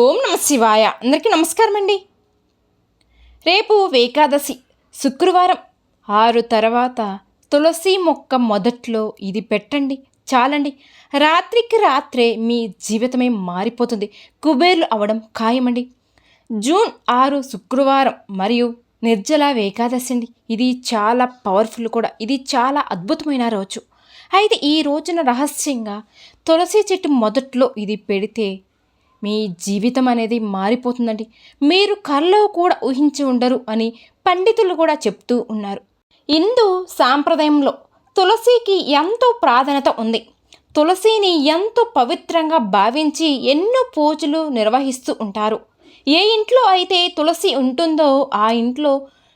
ఓం నమ శివాయ. అందరికీ నమస్కారం అండి. రేపు ఏకాదశి శుక్రవారం 6 తర్వాత తులసి మొక్క మొదట్లో ఇది పెట్టండి చాలండి. రాత్రికి రాత్రే మీ జీవితమే మారిపోతుంది. కుబేర్లు అవడం ఖాయమండి. జూన్ 6 శుక్రవారం మరియు నిర్జల ఏకాదశి అండి. ఇది చాలా పవర్ఫుల్ కూడా. ఇది చాలా అద్భుతమైన రోజు. అయితే ఈ రోజున రహస్యంగా తులసి చెట్టు మొదట్లో ఇది పెడితే మీ జీవితం అనేది మారిపోతుందండి. మీరు కల్లో కూడా ఊహించి ఉండరు అని పండితులు కూడా చెప్తూ ఉన్నారు. హిందూ సాంప్రదాయంలో తులసికి ఎంతో ప్రాధాన్యత ఉంది. తులసిని ఎంతో పవిత్రంగా భావించి ఎన్నో పూజలు నిర్వహిస్తూ ఉంటారు. ఏ ఇంట్లో అయితే తులసి ఉంటుందో ఆ ఇంట్లో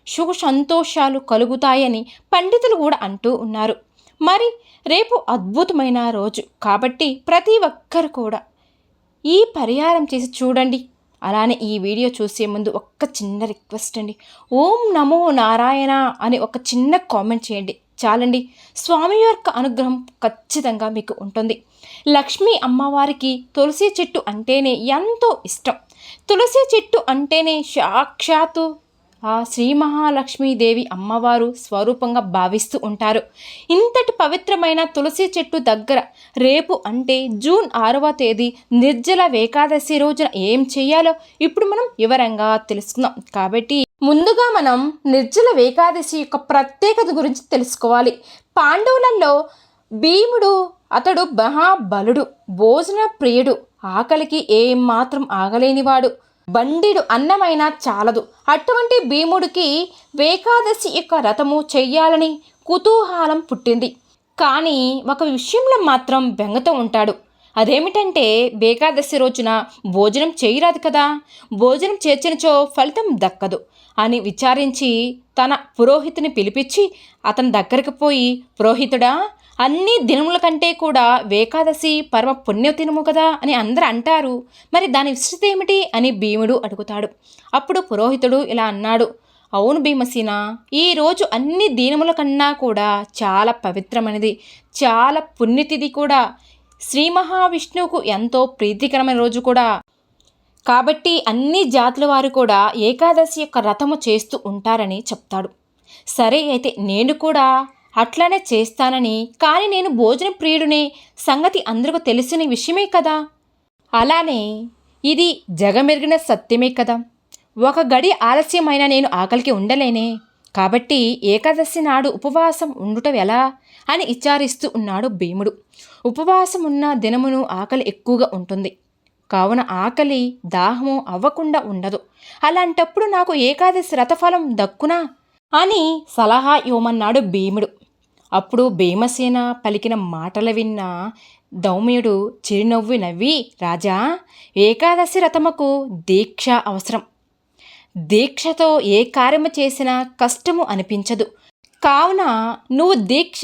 సుఖ సంతోషాలు కలుగుతాయని పండితులు కూడా అంటూ ఉన్నారు. మరి రేపు అద్భుతమైన రోజు కాబట్టి ప్రతి ఒక్కరు కూడా ఈ పరిహారం చేసి చూడండి. అలానే ఈ వీడియో చూసే ముందు ఒక్క చిన్న రిక్వెస్ట్ అండి. ఓం నమో నారాయణ అని ఒక చిన్న కామెంట్ చేయండి చాలండి. స్వామి యొక్క అనుగ్రహం ఖచ్చితంగా మీకు ఉంటుంది. లక్ష్మీ అమ్మవారికి తులసి చెట్టు అంటేనే ఎంతో ఇష్టం. తులసి చెట్టు అంటేనే సాక్షాత్తు ఆ శ్రీ మహాలక్ష్మీదేవి అమ్మవారు స్వరూపంగా భావిస్తూ ఉంటారు. ఇంతటి పవిత్రమైన తులసి చెట్టు దగ్గర రేపు అంటే జూన్ 6వ తేదీ నిర్జల ఏకాదశి రోజున ఏం చేయాలో ఇప్పుడు మనం వివరంగా తెలుసుకుందాం. కాబట్టి ముందుగా మనం నిర్జల ఏకాదశి యొక్క ప్రత్యేకత గురించి తెలుసుకోవాలి. పాండవులలో భీముడు అతడు మహాబలుడు, భోజన ప్రియుడు, ఆకలికి ఏమాత్రం ఆగలేనివాడు, బండిడు అన్నమైనా చాలదు. అటువంటి భీముడికి ఏకాదశి యొక్క రథము చెయ్యాలని కుతూహలం పుట్టింది. కానీ ఒక విషయంలో మాత్రం బెంగతో ఉంటాడు. అదేమిటంటే ఏకాదశి రోజున భోజనం చేయరాదు కదా, భోజనం చేర్చినచో ఫలితం దక్కదు అని విచారించి తన పురోహితుని పిలిపించి అతని దగ్గరికి పోయి, పురోహితుడా, అన్ని దినముల కంటే కూడా ఏకాదశి పరమ పుణ్యదినము కదా అని అందరూ అంటారు, మరి దాని విశిష్టత ఏమిటి అని భీముడు అడుగుతాడు. అప్పుడు పురోహితుడు ఇలా అన్నాడు, అవును భీమసేన, ఈరోజు అన్ని దీనముల కన్నా కూడా చాలా పవిత్రమైనది, చాలా పుణ్యతిథి కూడా, శ్రీ మహావిష్ణువుకు ఎంతో ప్రీతికరమైన రోజు కూడా. కాబట్టి అన్ని జాతుల వారు కూడా ఏకాదశి యొక్క వ్రతము చేస్తూ ఉంటారని చెప్తాడు. సరే అయితే నేను కూడా అట్లానే చేస్తానని, కానీ నేను భోజన ప్రియుడినే సంగతి అందరికీ తెలిసిన విషయమే కదా, అలానే ఇది జగమెరిగిన సత్యమే కదా, ఒక గడి ఆలస్యమైన నేను ఆకలికి ఉండలేనే, కాబట్టి ఏకాదశి నాడు ఉపవాసం ఉండుట ఎలా అని విచారిస్తూ ఉన్నాడు భీముడు. ఉపవాసం ఉన్న దినమును ఆకలి ఎక్కువగా ఉంటుంది కావున ఆకలి దాహము అవ్వకుండా ఉండదు. అలాంటప్పుడు నాకు ఏకాదశి వ్రతఫలం దక్కునా అని సలహా ఇవ్వమన్నాడు భీముడు. అప్పుడు భీమసేన పలికిన మాటలు విన్న దౌమ్యుడు చిరునవ్వు నవ్వి, రాజా, ఏకాదశి వ్రతముకు దీక్ష అవసరం. దీక్షతో ఏ కార్యము చేసినా కష్టము అనిపించదు. కావున నువ్వు దీక్ష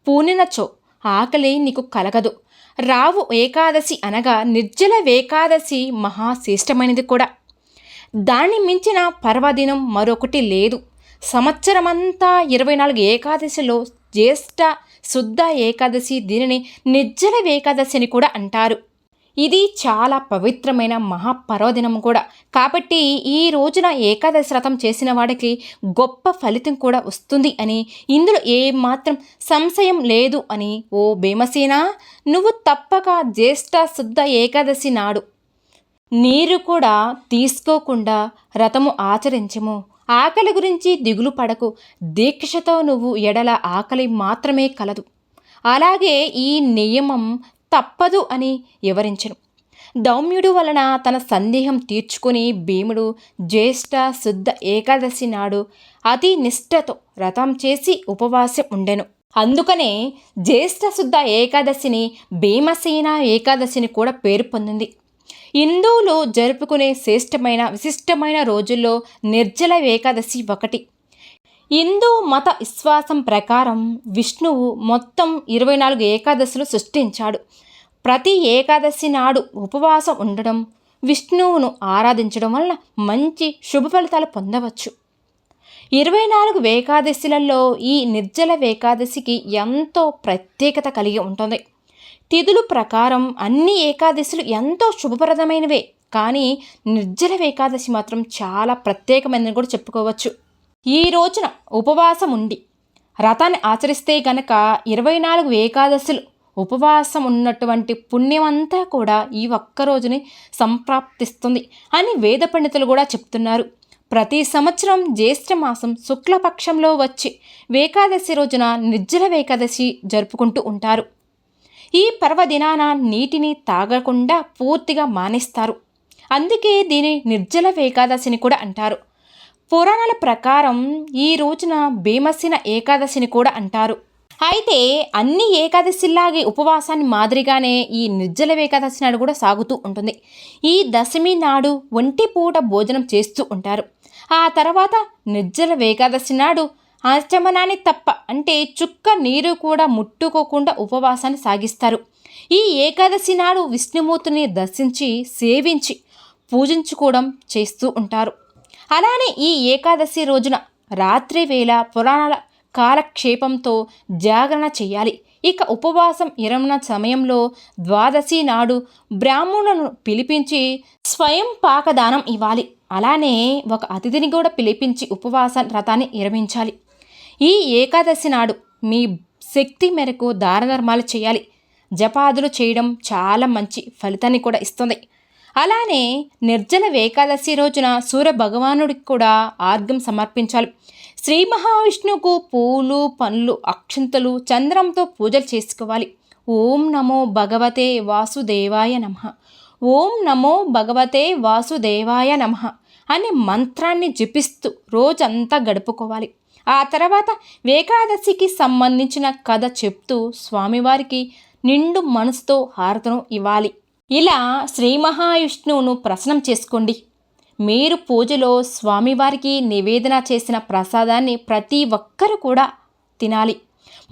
పూనినచో ఆకలి నీకు కలగదు. రావు ఏకాదశి అనగా నిర్జల ఏకాదశి మహాశ్రేష్టమైనది కూడా. దాన్ని మించిన పర్వదినం మరొకటి లేదు. సంవత్సరమంతా 24 ఏకాదశిలో జ్యేష్ఠ శుద్ధ ఏకాదశి, దీనిని నిర్జల ఏకాదశి అని కూడా అంటారు. ఇది చాలా పవిత్రమైన మహాపర్వదినం కూడా. కాబట్టి ఈ రోజున ఏకాదశి వ్రతం చేసిన వాడికి గొప్ప ఫలితం కూడా వస్తుంది అని, ఇందులో ఏమాత్రం సంశయం లేదు అని. ఓ భీమసేన, నువ్వు తప్పక జ్యేష్ఠ శుద్ధ ఏకాదశి నాడు నీరు కూడా తీసుకోకుండా వ్రతము ఆచరించము. ఆకలి గురించి దిగులు పడకు. దీక్షతో నువ్వు ఎడల ఆకలి మాత్రమే కలదు. అలాగే ఈ నియమం తప్పదు అని వివరించను. దౌమ్యుడు వలన తన సందేహం తీర్చుకుని భీముడు జ్యేష్ఠ శుద్ధ ఏకాదశి నాడు అతి నిష్ఠతో వ్రతం చేసి ఉపవాసం ఉండెను. అందుకనే జ్యేష్ఠ శుద్ధ ఏకాదశిని భీమసేన ఏకాదశిని కూడా పేరు పొందింది. హిందువులు జరుపుకునే శ్రేష్టమైన విశిష్టమైన రోజుల్లో నిర్జల ఏకాదశి ఒకటి. హిందూ మత విశ్వాసం ప్రకారం విష్ణువు మొత్తం 24 ఏకాదశులు సృష్టించాడు. ప్రతి ఏకాదశి నాడు ఉపవాసం ఉండడం, విష్ణువును ఆరాధించడం వల్ల మంచి శుభ ఫలితాలు పొందవచ్చు. 24 ఏకాదశిలలో ఈ నిర్జల ఏకాదశికి ఎంతో ప్రత్యేకత కలిగి ఉంటుంది. తిథుల ప్రకారం అన్ని ఏకాదశులు ఎంతో శుభప్రదమైనవే. కానీ నిర్జల ఏకాదశి మాత్రం చాలా ప్రత్యేకమైనదని కూడా చెప్పుకోవచ్చు. ఈ రోజున ఉపవాసం ఉండి వ్రతాన్ని ఆచరిస్తే గనక 24 ఏకాదశులు ఉపవాసం ఉన్నటువంటి పుణ్యమంతా కూడా ఈ ఒక్క రోజుని సంప్రాప్తిస్తుంది అని వేద పండితులు కూడా చెప్తున్నారు. ప్రతి సంవత్సరం జ్యేష్ఠ మాసం శుక్లపక్షంలో వచ్చి ఏకాదశి రోజున నిర్జల ఏకాదశి జరుపుకుంటూ ఉంటారు. ఈ పర్వదినాన నీటిని తాగకుండా పూర్తిగా మానేస్తారు. అందుకే దీని నిర్జల ఏకాదశిని కూడా అంటారు. పురాణాల ప్రకారం ఈ రోజున భీమసేన ఏకాదశిని కూడా అంటారు. అయితే అన్ని ఏకాదశిలాగే ఉపవాసాన్ని మాదిరిగానే ఈ నిర్జల ఏకాదశి నాడు కూడా సాగుతూ ఉంటుంది. ఈ దశమి నాడు ఒంటి పూట భోజనం చేస్తూ ఉంటారు. ఆ తర్వాత నిర్జల ఏకాదశి నాడు ఆచమనాన్ని తప్ప అంటే చుక్క నీరు కూడా ముట్టుకోకుండా ఉపవాసాన్ని సాగిస్తారు. ఈ ఏకాదశి నాడు విష్ణుమూర్తిని దర్శించి సేవించి పూజించుకోవడం చేస్తూ ఉంటారు. అలానే ఈ ఏకాదశి రోజున రాత్రి వేళ పురాణాల కాలక్షేపంతో జాగరణ చేయాలి. ఇక ఉపవాసం ఇరమణ సమయంలో ద్వాదశి నాడు బ్రాహ్మణులను పిలిపించి స్వయం పాకదానం ఇవ్వాలి. అలానే ఒక అతిథిని కూడా పిలిపించి ఉపవాస వ్రతాన్ని విరమించాలి. ఈ ఏకాదశి నాడు మీ శక్తి మేరకు దాన ధర్మాలు చేయాలి. జపాదులు చేయడం చాలా మంచి ఫలితాన్ని కూడా ఇస్తుంది. అలానే నిర్జల ఏకాదశి రోజున సూర్య భగవానుడికి కూడా ఆర్ఘ్యం సమర్పించాలి. శ్రీ మహావిష్ణువుకు పూలు పండ్లు అక్షింతలు చంద్రంతో పూజలు చేసుకోవాలి. ఓం నమో భగవతే వాసుదేవాయ నమః, ఓం నమో భగవతే వాసుదేవాయ నమః అనే మంత్రాన్ని జపిస్తూ రోజంతా గడుపుకోవాలి. ఆ తర్వాత ఏకాదశికి సంబంధించిన కథ చెప్తూ స్వామివారికి నిండు మనసుతో హారతను ఇవ్వాలి. ఇలా శ్రీ మహావిష్ణువును ప్రసన్నం చేసుకోండి. మీరు పూజలో స్వామివారికి నివేదన చేసిన ప్రసాదాన్ని ప్రతి ఒక్కరూ కూడా తినాలి.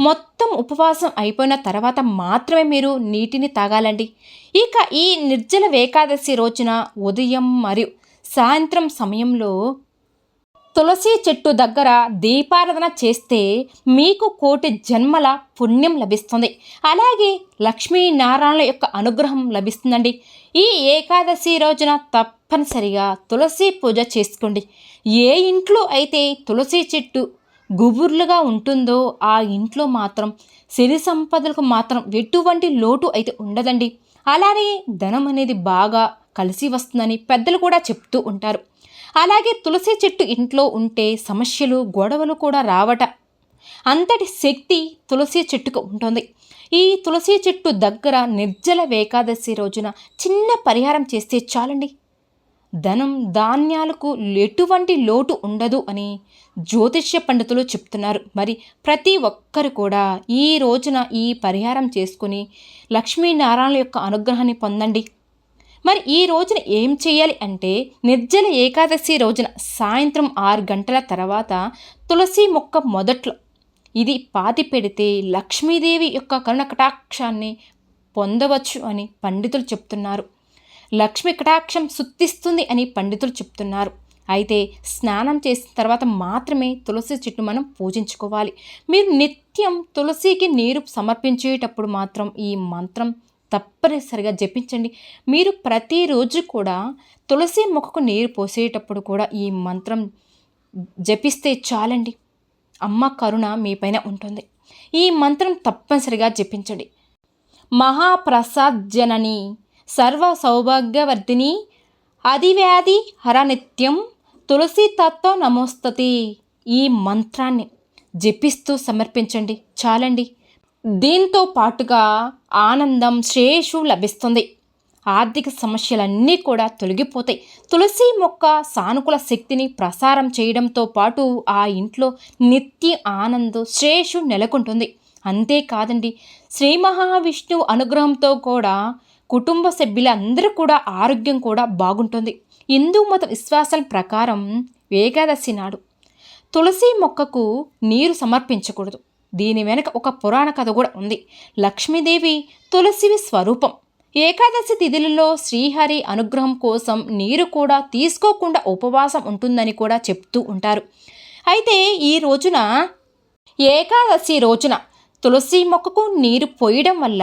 మొత్తం ఉపవాసం అయిపోయిన తర్వాత మాత్రమే మీరు నీటిని తాగాలండి. ఇక ఈ నిర్జల ఏకాదశి రోజున ఉదయం మరియు సాయంత్రం సమయంలో తులసి చెట్టు దగ్గర దీపారాధన చేస్తే మీకు కోటి జన్మల పుణ్యం లభిస్తుంది. అలాగే లక్ష్మీనారాయణుల యొక్క అనుగ్రహం లభిస్తుందండి. ఈ ఏకాదశి రోజున తప్పనిసరిగా తులసి పూజ చేసుకోండి. ఏ ఇంట్లో అయితే తులసి చెట్టు గుబుర్లుగా ఉంటుందో ఆ ఇంట్లో మాత్రం సిరి సంపదలకు మాత్రం ఎటువంటి లోటు అయితే ఉండదండి. అలానే ధనం అనేది బాగా కలిసి వస్తుందని పెద్దలు కూడా చెప్తూ ఉంటారు. అలాగే తులసి చెట్టు ఇంట్లో ఉంటే సమస్యలు గొడవలు కూడా రావట అంతటి శక్తి తులసి చెట్టుకు ఉంటుంది. ఈ తులసి చెట్టు దగ్గర నిర్జల ఏకాదశి రోజున చిన్న పరిహారం చేస్తే చాలండి. ధనం ధాన్యాలకు ఎటువంటి లోటు ఉండదు అని జ్యోతిష్య పండితులు చెప్తున్నారు. మరి ప్రతి ఒక్కరు కూడా ఈ రోజున ఈ పరిహారం చేసుకుని లక్ష్మీనారాయణ యొక్క అనుగ్రహాన్ని పొందండి. మరి ఈ రోజున ఏం చేయాలి అంటే నిర్జల ఏకాదశి రోజున సాయంత్రం 6 గంటల తర్వాత తులసి మొక్క మొదట్లో ఇది పాతి పెడితే లక్ష్మీదేవి యొక్క కరుణ కటాక్షాన్ని పొందవచ్చు అని పండితులు చెప్తున్నారు. లక్ష్మీ కటాక్షం సుత్తిస్తుంది అని పండితులు చెప్తున్నారు. అయితే స్నానం చేసిన తర్వాత మాత్రమే తులసి చెట్టు మనం పూజించుకోవాలి. మీరు నిత్యం తులసికి నీరు సమర్పించేటప్పుడు మాత్రం ఈ మంత్రం తప్పనిసరిగా జపించండి. మీరు ప్రతిరోజు కూడా తులసి మొక్కకు నీరు పోసేటప్పుడు కూడా ఈ మంత్రం జపిస్తే చాలండి. అమ్మ కరుణ మీపైన ఉంటుంది. ఈ మంత్రం తప్పనిసరిగా జపించండి. మహాప్రసాద్ జనని సర్వ సౌభాగ్యవర్ధిని అధివ్యాధి హరనిత్యం తులసి తత్వ నమోస్తతి ఈ మంత్రాన్ని జపిస్తూ సమర్పించండి చాలండి. దీంతో పాటుగా ఆనందం శ్రేయస్సు లభిస్తుంది. ఆర్థిక సమస్యలన్నీ కూడా తొలగిపోతాయి. తులసి మొక్క సానుకూల శక్తిని ప్రసారం చేయడంతో పాటు ఆ ఇంట్లో నిత్య ఆనందం శ్రేయస్సు నెలకొంటుంది. అంతేకాదండి, శ్రీ మహావిష్ణువు అనుగ్రహంతో కూడా కుటుంబ సభ్యులందరూ కూడా ఆరోగ్యం కూడా బాగుంటుంది. హిందూ మత విశ్వాసాల ప్రకారం ఏకాదశి నాడు తులసి మొక్కకు నీరు సమర్పించకూడదు. దీని వెనక ఒక పురాణ కథ కూడా ఉంది. లక్ష్మీదేవి తులసివి స్వరూపం. ఏకాదశి తిథులలో శ్రీహరి అనుగ్రహం కోసం నీరు కూడా తీసుకోకుండా ఉపవాసం ఉంటుందని కూడా చెప్తూ ఉంటారు. అయితే ఈ రోజున ఏకాదశి రోజున తులసి మొక్కకు నీరు పోయడం వల్ల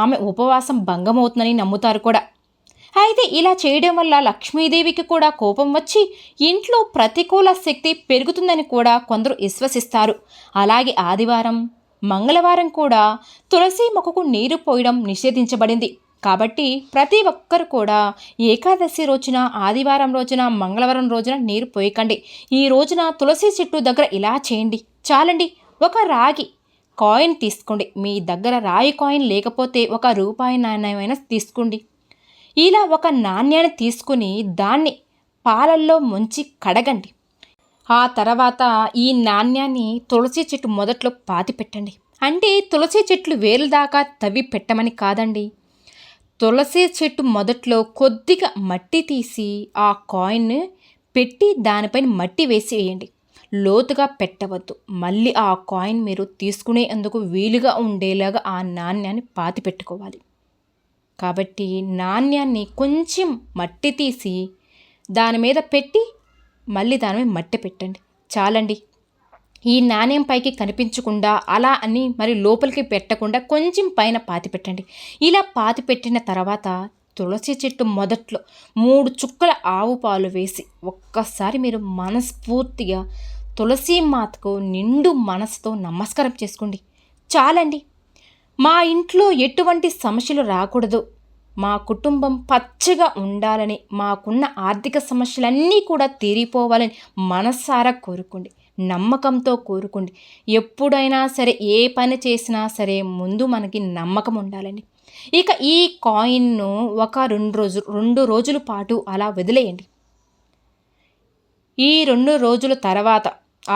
ఆమె ఉపవాసం భంగమవుతుందని నమ్ముతారు కూడా. అయితే ఇలా చేయడం వల్ల లక్ష్మీదేవికి కూడా కోపం వచ్చి ఇంట్లో ప్రతికూల శక్తి పెరుగుతుందని కూడా కొందరు విశ్వసిస్తారు. అలాగే ఆదివారం, మంగళవారం కూడా తులసి మొక్కకు నీరు పోయడం నిషేధించబడింది. కాబట్టి ప్రతి ఒక్కరు కూడా ఏకాదశి రోజున, ఆదివారం రోజున, మంగళవారం రోజున నీరు పోయకండి. ఈ రోజున తులసి చెట్టు దగ్గర ఇలా చేయండి. చాలండి. ఒక రాగి కాయిన్ తీసుకోండి. మీ దగ్గర రాయి కాయిన్ లేకపోతే ఒక రూపాయి నాణ్యమైనా తీసుకోండి. ఇలా ఒక నాణ్యాన్ని తీసుకుని దాన్ని పాలల్లో ముంచి కడగండి. ఆ తర్వాత ఈ నాణ్యాన్ని తులసి చెట్టు మొదట్లో పాతి పెట్టండి. అంటే తులసి చెట్లు వేలు దాకా తవ్వి పెట్టమని కాదండి. తులసి చెట్టు మొదట్లో కొద్దిగా మట్టి తీసి ఆ కాయిన్ పెట్టి దానిపైన మట్టి వేసి వేయండి. లోతుగా పెట్టవద్దు. మళ్ళీ ఆ కాయిన్ మీరు తీసుకునేందుకు వీలుగా ఉండేలాగా ఆ నాణ్యాన్ని పాతి పెట్టుకోవాలి. కాబట్టి నాణ్యాన్ని కొంచెం మట్టి తీసి దాని మీద పెట్టి మళ్ళీ దాని మీద మట్టి పెట్టండి. చాలండి. ఈ నాణ్యం పైకి కనిపించకుండా అలా అని మరి లోపలికి పెట్టకుండా కొంచెం పైన పాతి పెట్టండి. ఇలా పాతి పెట్టిన తర్వాత తులసి చెట్టు మొదట్లో 3 చుక్కల ఆవు పాలు వేసి ఒక్కసారి మీరు మనస్ఫూర్తిగా తులసి మాతకు నిండు మనసుతో నమస్కారం చేసుకోండి. చాలండి. మా ఇంట్లో ఎటువంటి సమస్యలు రాకూడదు, మా కుటుంబం పచ్చగా ఉండాలని, మాకున్న ఆర్థిక సమస్యలన్నీ కూడా తీరిపోవాలని మనసారా కోరుకోండి. నమ్మకంతో కోరుకోండి. ఎప్పుడైనా సరే ఏ పని చేసినా సరే ముందు మనకి నమ్మకం ఉండాలండి. ఇక ఈ కాయిన్ను ఒక 2 రోజుల పాటు అలా వదిలేయండి. ఈ 2 రోజుల తర్వాత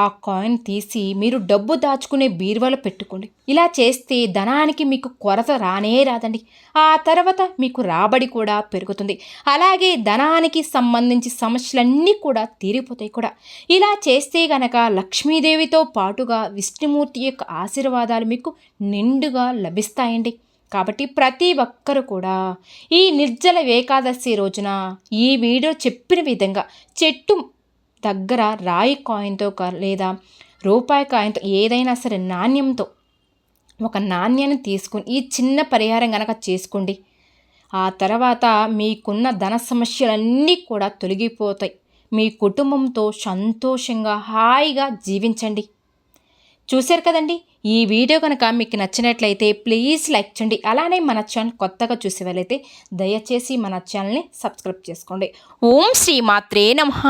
ఆ కాయిన్ తీసి మీరు డబ్బు దాచుకునే బీరువాలో పెట్టుకోండి. ఇలా చేస్తే ధనానికి మీకు కొరత రానే రాదండి. ఆ తర్వాత మీకు రాబడి కూడా పెరుగుతుంది. అలాగే ధనానికి సంబంధించి సమస్యలన్నీ కూడా తీరిపోతాయి కూడా. ఇలా చేస్తే గనక లక్ష్మీదేవితో పాటుగా విష్ణుమూర్తి యొక్క ఆశీర్వాదాలు మీకు నిండుగా లభిస్తాయండి. కాబట్టి ప్రతి ఒక్కరు కూడా ఈ నిర్జల ఏకాదశి రోజున ఈ వీడియో చెప్పిన విధంగా చెట్టు దగ్గర రాయి కాయిన్తో లేదా రూపాయి కాయిన్తో ఏదైనా సరే నాణ్యంతో ఒక నాణ్యాన్ని తీసుకుని ఈ చిన్న పరిహారం కనుక చేసుకోండి. ఆ తర్వాత మీకున్న ధన సమస్యలన్నీ కూడా తొలగిపోతాయి. మీ కుటుంబంతో సంతోషంగా హాయిగా జీవించండి. చూశారు కదండి. ఈ వీడియో కనుక మీకు నచ్చినట్లయితే ప్లీజ్ లైక్ చేయండి. అలానే మన ఛానల్ కొత్తగా చూసే వాళ్ళైతే దయచేసి మన ఛానల్ని సబ్స్క్రైబ్ చేసుకోండి. ఓం శ్రీ మాత్రే నమః.